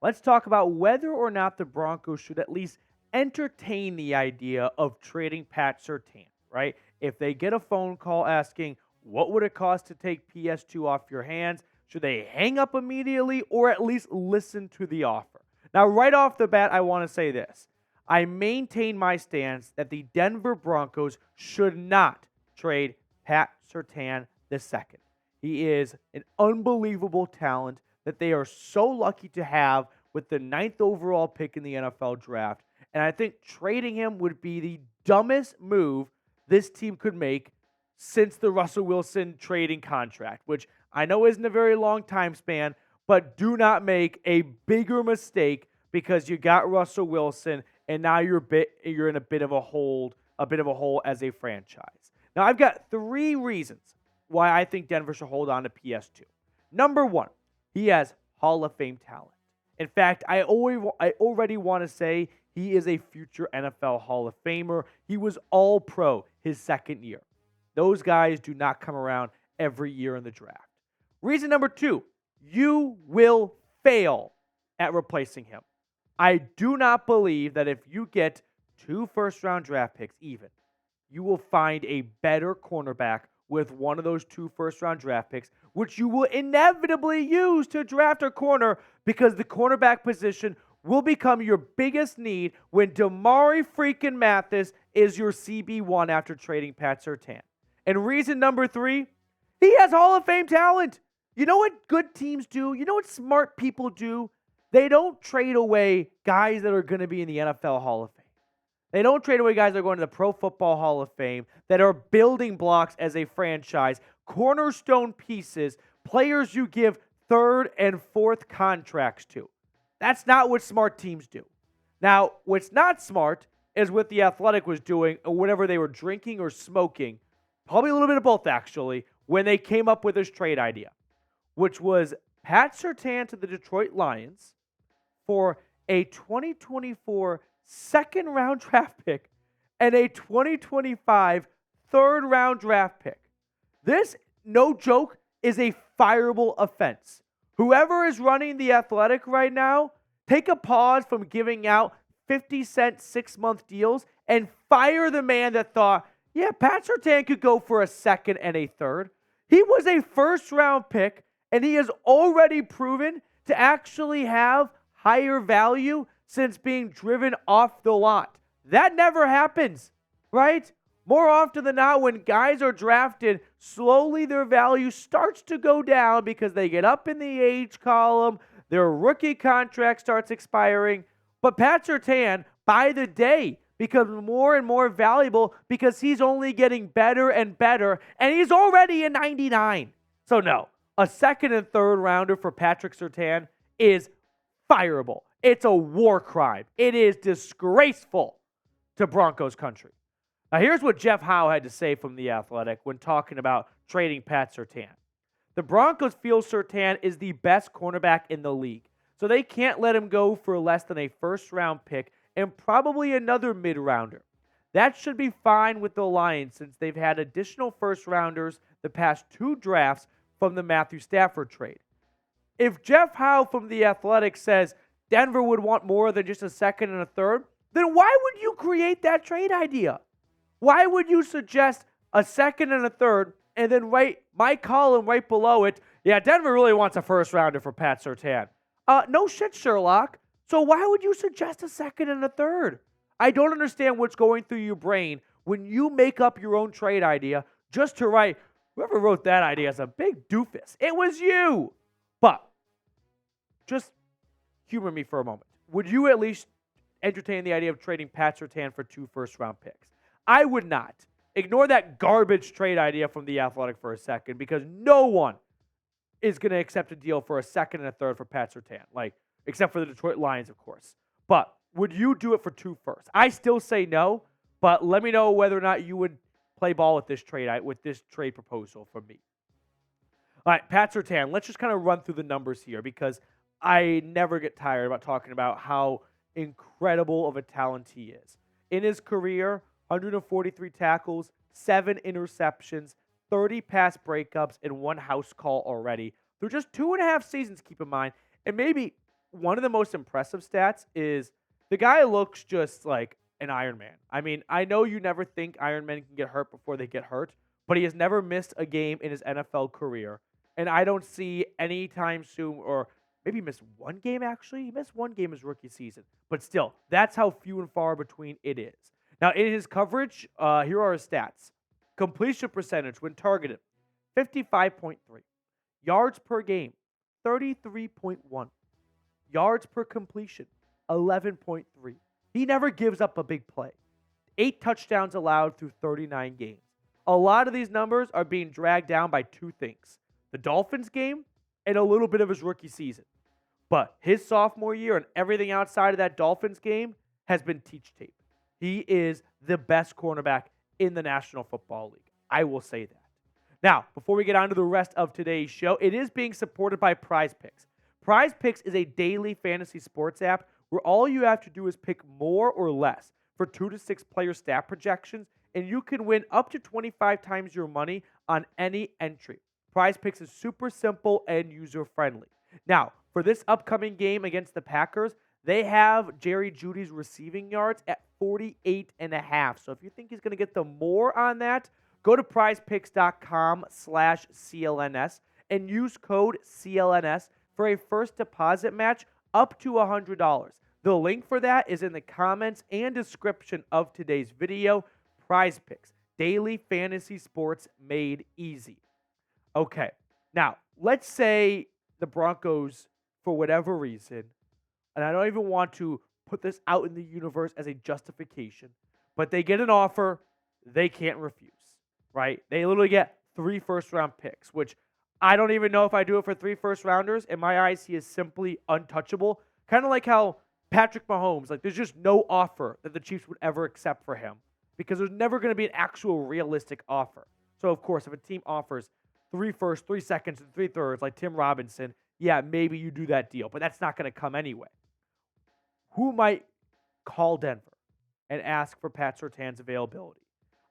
let's talk about whether or not the Broncos should at least entertain the idea of trading Pat Surtain, right? If they get a phone call asking, what would it cost to take PS2 off your hands? Should they hang up immediately or at least listen to the offer? Now, right off the bat, I want to say this. I maintain my stance that the Denver Broncos should not trade Pat Surtain II. He is an unbelievable talent that they are so lucky to have with the 9th overall pick in the NFL draft. And I think trading him would be the dumbest move this team could make since the Russell Wilson trading contract, which I know isn't a very long time span, but do not make a bigger mistake because you got Russell Wilson and now you're in a bit of a hole as a franchise. Now I've got 3 reasons why I think Denver should hold on to PS2. Number 1, he has Hall of Fame talent. In fact, I already want to say he is a future NFL Hall of Famer. He was All-Pro his second year. Those guys do not come around every year in the draft. Reason number 2, you will fail at replacing him. I do not believe that if you get 2 first-round draft picks even, you will find a better cornerback with one of those 2 first-round draft picks, which you will inevitably use to draft a corner because the cornerback position will become your biggest need when Damari freaking Mathis is your CB1 after trading Pat Surtain. And reason number 3, he has Hall of Fame talent. You know what good teams do? You know what smart people do? They don't trade away guys that are going to be in the NFL Hall of Fame. They don't trade away guys that are going to the Pro Football Hall of Fame, that are building blocks as a franchise, cornerstone pieces, players you give 3rd and 4th contracts to. That's not what smart teams do. Now, what's not smart is what the Athletic was doing, or whatever they were drinking or smoking, probably a little bit of both actually, when they came up with this trade idea, which was Pat Surtain to the Detroit Lions for a 2024 second-round draft pick and a 2025 third-round draft pick. This, no joke, is a fireable offense. Whoever is running the Athletic right now, take a pause from giving out 50-cent 6-month deals and fire the man that thought, yeah, Pat Surtain could go for a second and a third. He was a first-round pick, and he has already proven to actually have higher value since being driven off the lot. That never happens, right? More often than not, when guys are drafted, slowly their value starts to go down because they get up in the age column, their rookie contract starts expiring. But Pat Surtain, by the day, becomes more and more valuable because he's only getting better and better, and he's already a 99. So no, a second and third rounder for Patrick Surtain is fireable. It's a war crime. It is disgraceful to Broncos country. Now, here's what Jeff Howe had to say from The Athletic when talking about trading Pat Surtain. The Broncos feel Surtain is the best cornerback in the league, so they can't let him go for less than a first-round pick and probably another mid-rounder. That should be fine with the Lions since they've had additional first-rounders the past 2 drafts from the Matthew Stafford trade. If Jeff Howe from The Athletic says Denver would want more than just a second and a third, then why would you create that trade idea? Why would you suggest a second and a third and then write my column right below it, yeah, Denver really wants a first rounder for Pat Surtain? No shit, Sherlock. So why would you suggest a second and a third? I don't understand what's going through your brain when you make up your own trade idea just to write, whoever wrote that idea is a big doofus. It was you. But just humor me for a moment. Would you at least entertain the idea of trading Pat Surtain for 2 first-round picks? I would not. Ignore that garbage trade idea from The Athletic for a second because no one is going to accept a deal for a second and a third for Pat Surtain, except for the Detroit Lions, of course. But would you do it for 2 firsts? I still say no, but let me know whether or not you would play ball with this trade proposal from me. All right, Pat Surtain, let's just kind of run through the numbers here because I never get tired about talking about how incredible of a talent he is. In his career, 143 tackles, 7 interceptions, 30 pass breakups, and 1 house call already through just 2.5 seasons, keep in mind. And maybe one of the most impressive stats is the guy looks just like an Iron Man. I mean, I know you never think Iron Men can get hurt before they get hurt, but he has never missed a game in his NFL career. And I don't see any time soon, or maybe he missed one game actually. He missed one game his rookie season. But still, that's how few and far between it is. Now, in his coverage, here are his stats. Completion percentage when targeted, 55.3. Yards per game, 33.1. Yards per completion, 11.3. He never gives up a big play. 8 touchdowns allowed through 39 games. A lot of these numbers are being dragged down by two things: the Dolphins game and a little bit of his rookie season. But his sophomore year and everything outside of that Dolphins game has been teach tape. He is the best cornerback in the National Football League. I will say that. Now, before we get on to the rest of today's show, it is being supported by Prize Picks. Prize Picks is a daily fantasy sports app where all you have to do is pick more or less for 2 to 6 player stat projections, and you can win up to 25 times your money on any entry. Prize Picks is super simple and user-friendly. Now, for this upcoming game against the Packers, they have Jeudy's receiving yards at 48.5. So if you think he's going to get the more on that, go to prizepicks.com/CLNS and use code CLNS for a first deposit match up to $100. The link for that is in the comments and description of today's video. Prize Picks, daily fantasy sports made easy. Okay, now let's say the Broncos, for whatever reason, and I don't even want to put this out in the universe as a justification, but they get an offer they can't refuse, right? They literally get 3 first-round picks, which I don't even know if I do it for 3 first-rounders. In my eyes, he is simply untouchable. Kind of like how Patrick Mahomes, like there's just no offer that the Chiefs would ever accept for him because there's never going to be an actual realistic offer. So, of course, if a team offers 3 firsts, 3 seconds, and 3 thirds, like Tim Robinson, yeah, maybe you do that deal, but that's not going to come anyway. Who might call Denver and ask for Pat Surtain's availability?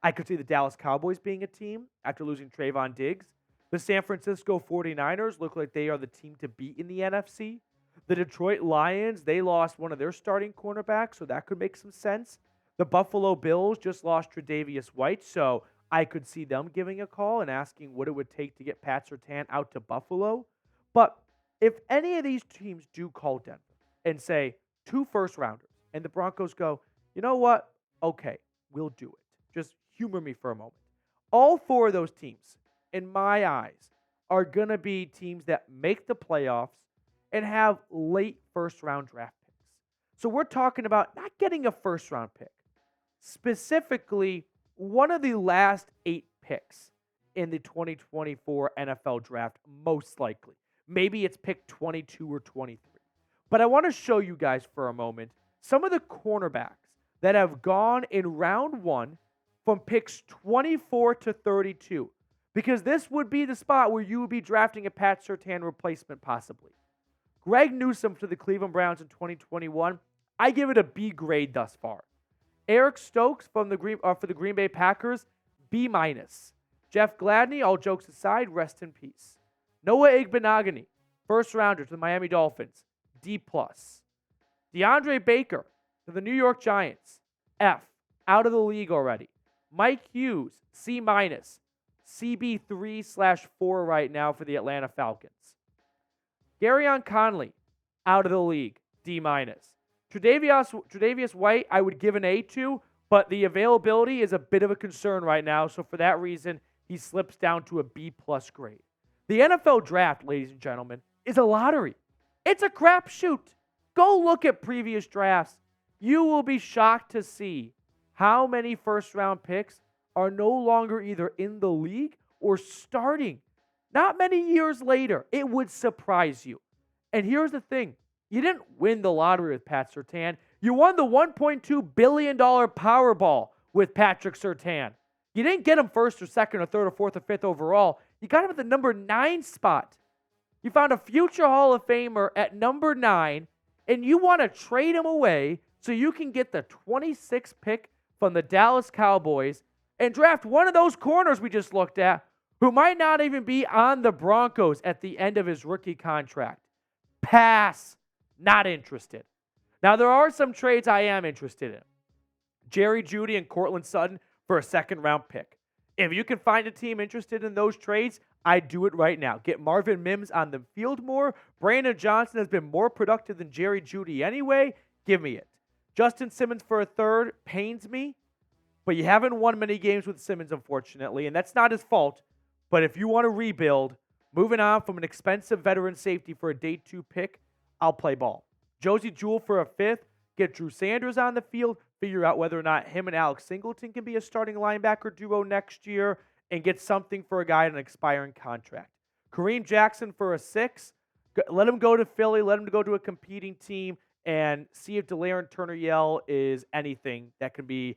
I could see the Dallas Cowboys being a team after losing Trayvon Diggs. The San Francisco 49ers look like they are the team to beat in the NFC. The Detroit Lions, they lost one of their starting cornerbacks, so that could make some sense. The Buffalo Bills just lost Tre'Davious White, so I could see them giving a call and asking what it would take to get Pat Surtain out to Buffalo. But if any of these teams do call Denver and say 2 first-rounders, and the Broncos go, you know what? Okay, we'll do it. Just humor me for a moment. All 4 of those teams, in my eyes, are going to be teams that make the playoffs and have late first-round draft picks. So we're talking about not getting a first-round pick. Specifically, one of the last 8 picks in the 2024 NFL draft, most likely. Maybe it's pick 22 or 23. But I want to show you guys for a moment some of the cornerbacks that have gone in round 1 from picks 24 to 32. Because this would be the spot where you would be drafting a Pat Surtain replacement possibly. Greg Newsome to the Cleveland Browns in 2021. I give it a B grade thus far. Eric Stokes for the Green Bay Packers, B-. Jeff Gladney, all jokes aside, rest in peace. Noah Igbenogany, first rounder to the Miami Dolphins, D+. DeAndre Baker to the New York Giants, F, out of the league already. Mike Hughes, C-, CB3/4 right now for the Atlanta Falcons. Garyon Conley, out of the league, D-. Tre'Davious White, I would give an A to, but the availability is a bit of a concern right now, so for that reason, he slips down to a B+ grade. The NFL draft, ladies and gentlemen, is a lottery. It's a crapshoot. Go look at previous drafts. You will be shocked to see how many first-round picks are no longer either in the league or starting. Not many years later, it would surprise you. And here's the thing. You didn't win the lottery with Pat Surtain. You won the $1.2 billion Powerball with Patrick Surtain. You didn't get him first or second or third or fourth or fifth overall. You got him at the number 9 spot. You found a future Hall of Famer at number 9, and you want to trade him away so you can get the 26th pick from the Dallas Cowboys and draft one of those corners we just looked at who might not even be on the Broncos at the end of his rookie contract. Pass. Not interested. Now, there are some trades I am interested in. Jeudy and Courtland Sutton for a second-round pick. If you can find a team interested in those trades, I'd do it right now. Get Marvin Mims on the field more. Brandon Johnson has been more productive than Jeudy anyway. Give me it. Justin Simmons for a third pains me, but you haven't won many games with Simmons, unfortunately, and that's not his fault. But if you want to rebuild, moving on from an expensive veteran safety for a day 2 pick, I'll play ball. Josie Jewell for a 5th. Get Drew Sanders on the field. Figure out whether or not him and Alex Singleton can be a starting linebacker duo next year, and get something for a guy on an expiring contract. Kareem Jackson for a 6th. Let him go to Philly. Let him go to a competing team and see if Delaren Turner-Yell is anything that can be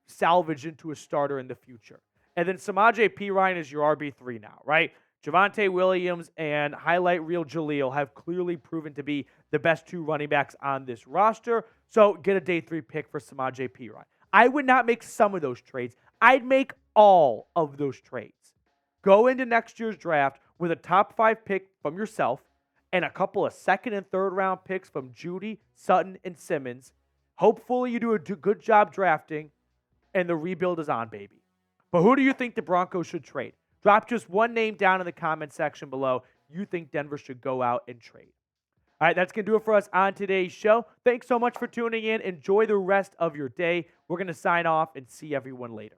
salvaged into a starter in the future. And then Samaje Perine is your RB3 now, right? Javonte Williams and highlight reel Jaleel have clearly proven to be the best 2 running backs on this roster. So get a day 3 pick for Samaje Perine. I would not make some of those trades. I'd make all of those trades. Go into next year's draft with a top 5 pick from yourself and a couple of second and third round picks from Jeudy, Sutton, and Simmons. Hopefully you do a good job drafting, and the rebuild is on, baby. But who do you think the Broncos should trade? Drop just one name down in the comment section below you think Denver should go out and trade. All right, that's going to do it for us on today's show. Thanks so much for tuning in. Enjoy the rest of your day. We're going to sign off and see everyone later.